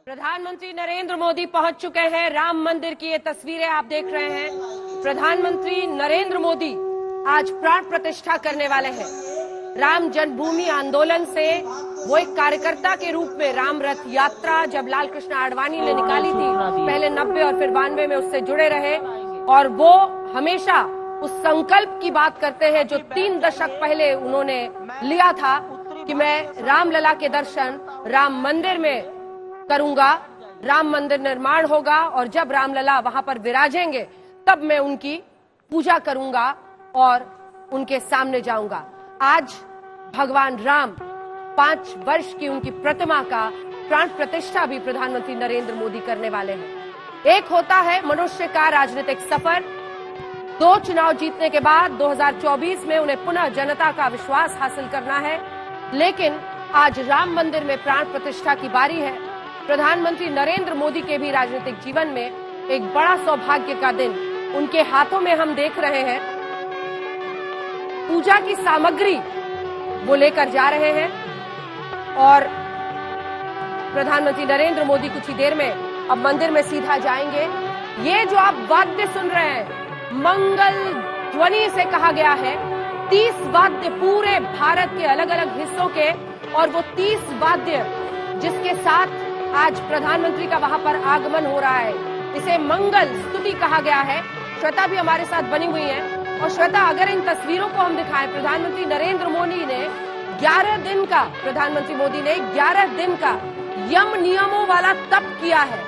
प्रधानमंत्री नरेंद्र मोदी पहुंच चुके हैं। राम मंदिर की ये तस्वीरें आप देख रहे हैं। प्रधानमंत्री नरेंद्र मोदी आज प्राण प्रतिष्ठा करने वाले हैं। राम जन्मभूमि आंदोलन से वो एक कार्यकर्ता के रूप में राम रथ यात्रा जब लाल कृष्ण आडवाणी ने निकाली थी, पहले 90 और फिर 92 में उससे जुड़े रहे और वो हमेशा उस संकल्प की बात करते हैं जो 3 दशक पहले उन्होंने लिया था कि मैं रामलला के दर्शन राम मंदिर में करूंगा, राम मंदिर निर्माण होगा और जब रामलला वहां पर विराजेंगे तब मैं उनकी पूजा करूंगा और उनके सामने जाऊंगा। आज भगवान राम 5 वर्ष की उनकी प्रतिमा का प्राण प्रतिष्ठा भी प्रधानमंत्री नरेंद्र मोदी करने वाले हैं। एक होता है मनुष्य का राजनीतिक सफर। 2 चुनाव जीतने के बाद 2024 में उन्हें पुनः जनता का विश्वास हासिल करना है, लेकिन आज राम मंदिर में प्राण प्रतिष्ठा की बारी है। प्रधानमंत्री नरेंद्र मोदी के भी राजनीतिक जीवन में एक बड़ा सौभाग्य का दिन उनके हाथों में हम देख रहे हैं। पूजा की सामग्री वो लेकर जा रहे हैं और प्रधानमंत्री नरेंद्र मोदी कुछ ही देर में अब मंदिर में सीधा जाएंगे। ये जो आप वाद्य सुन रहे हैं, मंगल ध्वनि से कहा गया है। 30 वाद्य पूरे भारत के अलग अलग हिस्सों के और वो 30 वाद्य जिसके साथ आज प्रधानमंत्री का वहां पर आगमन हो रहा है, इसे मंगल स्तुति कहा गया है। श्वेता भी हमारे साथ बनी हुई है और श्वेता, अगर इन तस्वीरों को हम दिखाएं, प्रधानमंत्री नरेंद्र मोदी ने 11 दिन का 11 दिन का यम नियमों वाला तप किया है,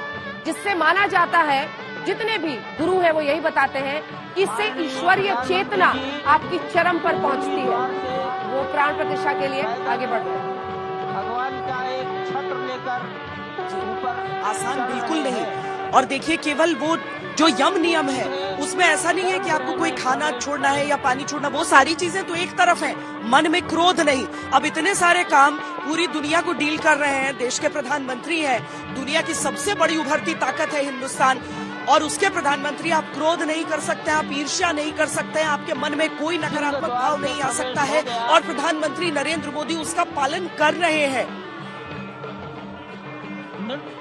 जिससे माना जाता है, जितने भी गुरु हैं वो यही बताते हैं कि इससे ईश्वरीय चेतना आपकी चरम पर पहुंचती है। वो प्राण प्रतिष्ठा के लिए आगे बढ़ रहे हैं। भगवान का एक छत्र लेकर आसान बिल्कुल नहीं। और देखिए, केवल वो जो यम नियम है उसमें ऐसा नहीं है कि आपको कोई खाना छोड़ना है या पानी छोड़ना, वो सारी चीजें तो एक तरफ है, मन में क्रोध नहीं। अब इतने सारे काम पूरी दुनिया को डील कर रहे हैं, देश के प्रधानमंत्री हैं, दुनिया की सबसे बड़ी उभरती ताकत है हिंदुस्तान, और उसके प्रधानमंत्री आप क्रोध नहीं कर सकते, आप ईर्ष्या नहीं कर सकते, आपके मन में कोई नकारात्मक भाव नहीं आ सकता है, और प्रधानमंत्री नरेंद्र मोदी उसका पालन कर रहे हैं।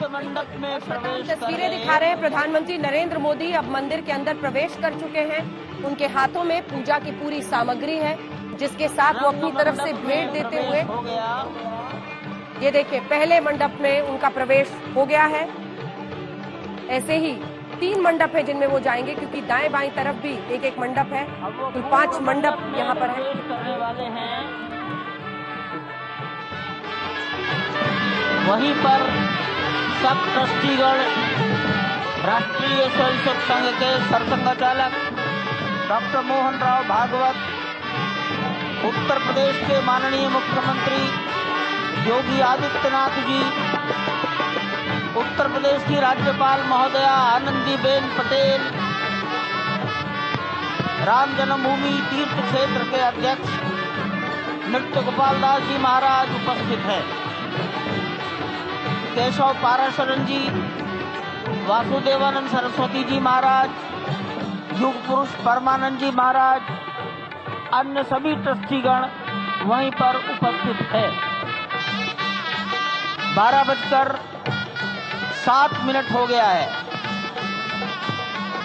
मंडप में तस्वीरें दिखा रहे हैं। प्रधानमंत्री नरेंद्र मोदी अब मंदिर के अंदर प्रवेश कर चुके हैं। उनके हाथों में पूजा की पूरी सामग्री है, जिसके साथ वो अपनी तरफ से भेंट देते हुए, ये देखिए, पहले मंडप में उनका प्रवेश हो गया है। ऐसे ही 3 मंडप है जिनमें वो जाएंगे, क्योंकि दाएं बाएं तरफ भी एक एक मंडप है, तो 5 मंडप यहाँ पर है। वहीं पर सब ट्रस्टीगण, राष्ट्रीय स्वयंसेवक संघ के सरसंघचालक डॉक्टर मोहन राव भागवत, उत्तर प्रदेश के माननीय मुख्यमंत्री योगी आदित्यनाथ जी, उत्तर प्रदेश की राज्यपाल महोदया आनंदीबेन पटेल, राम जन्मभूमि तीर्थ क्षेत्र के अध्यक्ष नृत्य गोपाल दास जी महाराज उपस्थित हैं। केशव पाराशरण जी, वासुदेवानंद सरस्वती जी महाराज, युग पुरुष परमानंद जी महाराज, अन्य सभी ट्रस्टीगण वहीं पर उपस्थित है। 12:07 हो गया है।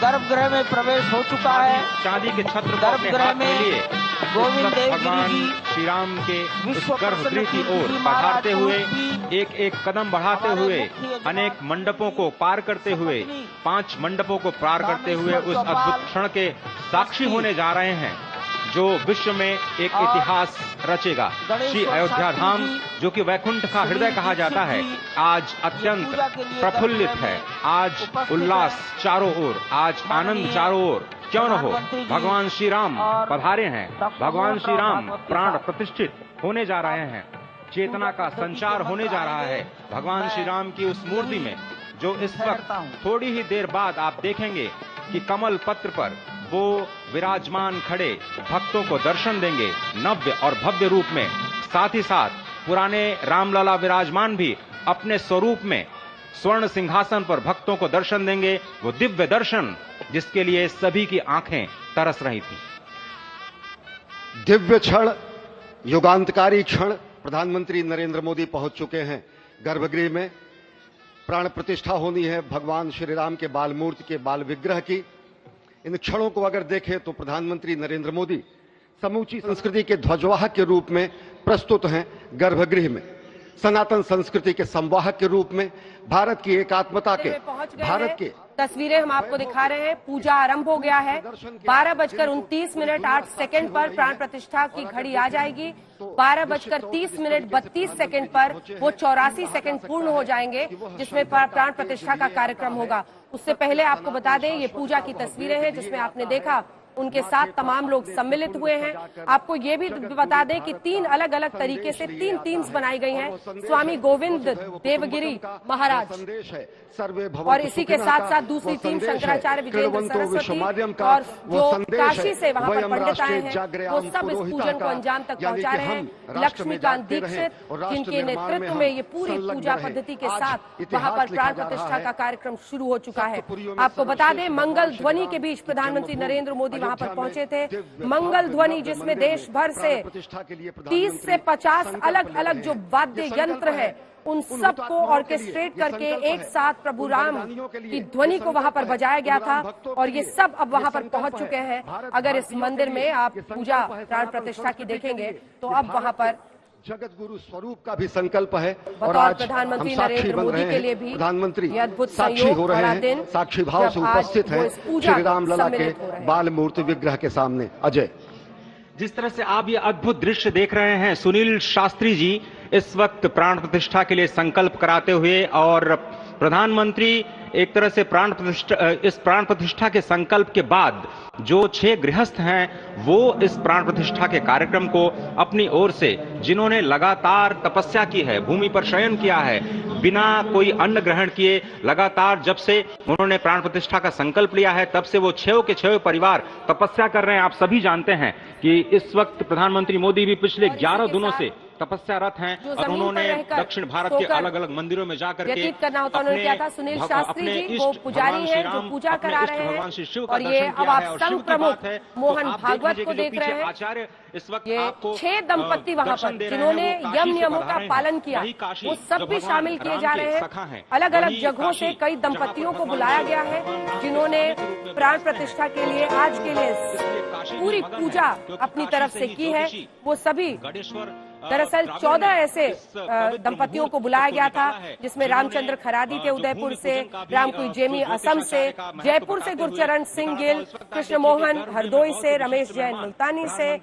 गर्भगृह में प्रवेश हो चुका है। चांदी के छत्र गर्भगृह में गोविंद देवगिरी जी श्री राम के उस गर्भगृह की ओर बढ़ाते हुए, एक एक कदम बढ़ाते हुए, अनेक मंडपों को पार करते हुए, 5 मंडपों को पार करते हुए उस अद्भुत क्षण के साक्षी होने जा रहे हैं जो विश्व में एक इतिहास रचेगा। श्री अयोध्या धाम, जो कि वैकुंठ का हृदय कहा जाता है, आज अत्यंत प्रफुल्लित है। आज उल्लास चारों ओर, आज आनंद चारों ओर। क्यों न हो, भगवान श्री राम पधारे हैं, भगवान श्री राम प्राण प्रतिष्ठित होने जा रहे हैं, चेतना का संचार होने जा रहा है भगवान श्री राम की उस मूर्ति में, जो इस वक्त थोड़ी ही देर बाद आप देखेंगे कि कमल पत्र पर वो विराजमान खड़े भक्तों को दर्शन देंगे नव्य और भव्य रूप में। साथ ही साथ पुराने रामलला विराजमान भी अपने स्वरूप में स्वर्ण सिंहासन पर भक्तों को दर्शन देंगे, वो दिव्य दर्शन जिसके लिए सभी की आंखें तरस रही थी। दिव्य क्षण, युगांतकारी क्षण। प्रधानमंत्री नरेंद्र मोदी पहुंच चुके हैं गर्भगृह में। प्राण प्रतिष्ठा होनी है भगवान श्री राम के बाल मूर्ति के बाल विग्रह की। इन क्षणों को अगर देखें तो प्रधानमंत्री नरेंद्र मोदी समूची संस्कृति के ध्वजवाहक के रूप में प्रस्तुत हैं गर्भगृह में, सनातन संस्कृति के संवाहक के रूप में, भारत की एकात्मता के, भारत के तस्वीरें हम आपको दिखा रहे हैं। पूजा आरंभ हो गया है। 12:29:08 पर प्राण प्रतिष्ठा की घड़ी आ जाएगी। 12:30:32 पर वो 84 सेकंड पूर्ण हो जाएंगे, जिसमें प्राण प्रतिष्ठा का कार्यक्रम होगा। उससे पहले आपको बता दें, ये पूजा की तस्वीरें हैं जिसमें आपने देखा उनके साथ तमाम लोग सम्मिलित हुए हैं। आपको ये भी बता दें कि 3 अलग अलग तरीके से 3 टीम्स बनाई गई हैं। स्वामी गोविंद देवगिरी महाराज और इसी के साथ साथ दूसरी टीम शंकराचार्य विजयेंद्र सरस्वती और जो काशी से वहां पर पंडित आए हैं, वो सब इस पूजन को अंजाम तक पहुंचा रहे हैं। लक्ष्मीकांत दीक्षित, जिनके नेतृत्व में ये पूरी पूजा पद्धति के साथ वहां पर प्राण प्रतिष्ठा का कार्यक्रम शुरू हो चुका है। आपको बता दें, मंगल ध्वनि के बीच प्रधानमंत्री नरेंद्र मोदी वहां पर पहुंचे थे। मंगल ध्वनि जिसमें देश भर से 30 से 50 अलग अलग जो वाद्य यंत्र है, उन सब को ऑर्केस्ट्रेट करके एक साथ प्रभु राम की ध्वनि को वहां पर बजाया गया था और ये सब अब वहां पर पहुंच चुके हैं। अगर इस मंदिर में आप पूजा प्राण प्रतिष्ठा की देखेंगे तो अब वहां पर जगत गुरु स्वरूप का भी संकल्प है और आज आज प्रधानमंत्री हम साक्षी नरेंद्र बन मोदी रहे के लिए हैं। भी प्रधानमंत्री ये अद्भुत साक्षी संयोग हो रहे वाला हैं, दिन साक्षी भाव से जब आज उपस्थित वो हैं इस पूजा श्री राम लला के सम्मिलित हो रहे हैं। बाल मूर्ति विग्रह के सामने। अजय, जिस तरह से आप ये अद्भुत दृश्य देख रहे हैं, सुनील शास्त्री जी इस वक्त प्राण प्रतिष्ठा के लिए संकल्प कराते हुए और प्रधानमंत्री एक तरह से इस प्राण प्रतिष्ठा के संकल्प के बाद जो 6 गृहस्थ हैं वो इस प्राण प्रतिष्ठा के कार्यक्रम को अपनी ओर से, जिन्होंने लगातार तपस्या की है, भूमि पर शयन किया है, बिना कोई अन्न ग्रहण किए लगातार जब से उन्होंने प्राण प्रतिष्ठा का संकल्प लिया है, तब से वो 6 के 6 परिवार तपस्या कर रहे हैं। आप सभी जानते हैं कि इस वक्त प्रधानमंत्री मोदी भी पिछले 11 दिनों से तपस्यारत हैं और उन्होंने दक्षिण भारत के अलग अलग मंदिरों में जाकर के करना होता उन्होंने क्या था। सुनील शास्त्री जी वो पुजारी हैं जो पूजा करा रहे हैं और ये अब आप संघ प्रमुख मोहन भागवत को देख रहे हैं। आचार्य इस वक्त ये आपको 6 दंपत्ति वहां पर जिन्होंने यम नियमों का पालन किया, वो सब भी शामिल किए जा रहे हैं। अलग अलग जगहों से कई दंपत्तियों को बुलाया गया है जिन्होंने प्राण प्रतिष्ठा के लिए आज के लिए पूरी पूजा अपनी तरफ से की है। वो सभी दरअसल 14 ऐसे दंपत्तियों को बुलाया गया था, जिसमें रामचंद्र खरादी थे उदयपुर से, रामकुई जेमी असम से, जयपुर से गुरचरण सिंह गिल, कृष्ण मोहन हरदोई से, रमेश जैन मुल्तानी से,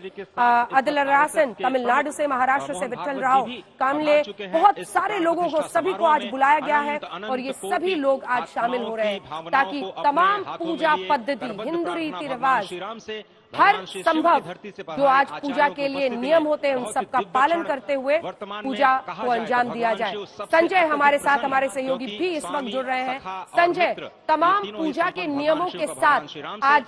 अदलरासन तमिलनाडु से, महाराष्ट्र से विठल राव कामले, बहुत सारे लोगों को सभी को आज बुलाया गया है और ये सभी लोग आज शामिल हो रहे हैं ताकि तमाम पूजा पद्धति, हिंदू रीति रिवाज, हर संभव जो आज पूजा के लिए नियम होते हैं उन सबका पालन करते हुए पूजा को अंजाम दिया जाए। संजय हमारे साथ, हमारे सहयोगी भी इस वक्त जुड़ रहे हैं। संजय, तमाम पूजा के नियमों के साथ आज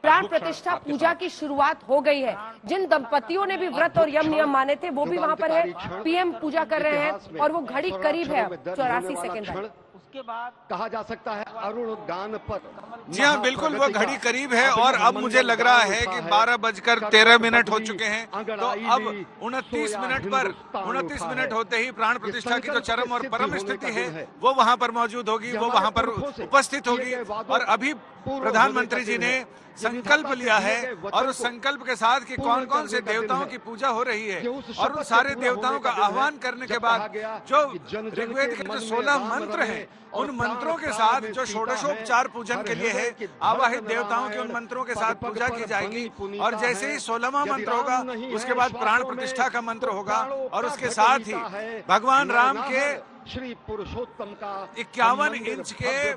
प्राण प्रतिष्ठा पूजा की शुरुआत हो गई है। जिन दंपतियों ने भी व्रत और यम नियम माने थे वो भी वहाँ पर है, पीएम पूजा कर रहे हैं और वो घड़ी करीब है 84 सेकेंड। उसके बाद कहा जा सकता है अरुण गान पर। जी हाँ, बिल्कुल वो घड़ी करीब है और अब मुझे लग रहा है कि 12:13 हो चुके हैं। तो अब 29 मिनट होते ही प्राण प्रतिष्ठा की जो चरम और परम स्थिति है वो वहां पर मौजूद होगी, वो वहां पर उपस्थित होगी। और अभी प्रधानमंत्री जी ने संकल्प लिया है और उस संकल्प के साथ कि कौन कौन से देवताओं की पूजा हो रही है और उन सारे देवताओं का आह्वान करने के बाद जो ऋग्वेद के जो 16 मंत्र हैं, उन मंत्रों के साथ जो षोडशोपचार पूजन के लिए है, आवाहित देवताओं के उन मंत्रों के साथ पूजा की जाएगी। और जैसे ही 16वां मंत्र होगा उसके बाद प्राण प्रतिष्ठा का मंत्र होगा और उसके साथ ही भगवान राम के श्री पुरुषोत्तम का 51 इंच के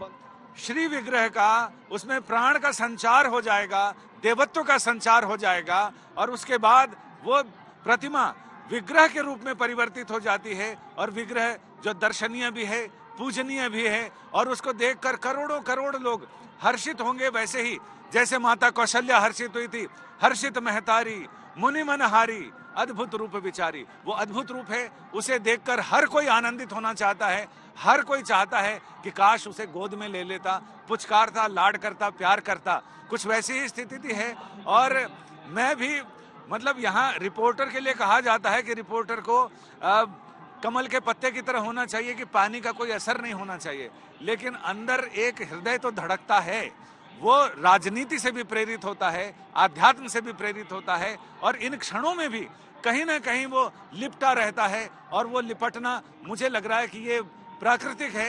श्री विग्रह का, उसमें प्राण का संचार हो जाएगा, देवत्व का संचार हो जाएगा और उसके बाद वो प्रतिमा विग्रह के रूप में परिवर्तित हो जाती है और विग्रह जो दर्शनीय भी है, पूजनीय भी है और उसको देखकर करोड़ों करोड़ लोग हर्षित होंगे। वैसे ही जैसे माता कौशल्या हर्षित हुई थी, हर्षित महतारी मुनि मनहारी अद्भुत रूप विचारी, वो अद्भुत रूप है, उसे देखकर हर कोई आनंदित होना चाहता है। हर कोई चाहता है कि काश उसे गोद में ले लेता, पुचकारता, लाड करता, प्यार करता। कुछ वैसी ही स्थिति है। और मैं भी मतलब यहाँ रिपोर्टर के लिए कहा जाता है कि रिपोर्टर को कमल के पत्ते की तरह होना चाहिए कि पानी का कोई असर नहीं होना चाहिए, लेकिन अंदर एक हृदय तो धड़कता है, वो राजनीति से भी प्रेरित होता है, आध्यात्म से भी प्रेरित होता है, और इन क्षणों में भी कहीं ना कहीं वो लिपटा रहता है, और वो लिपटना मुझे लग रहा है कि ये प्राकृतिक है।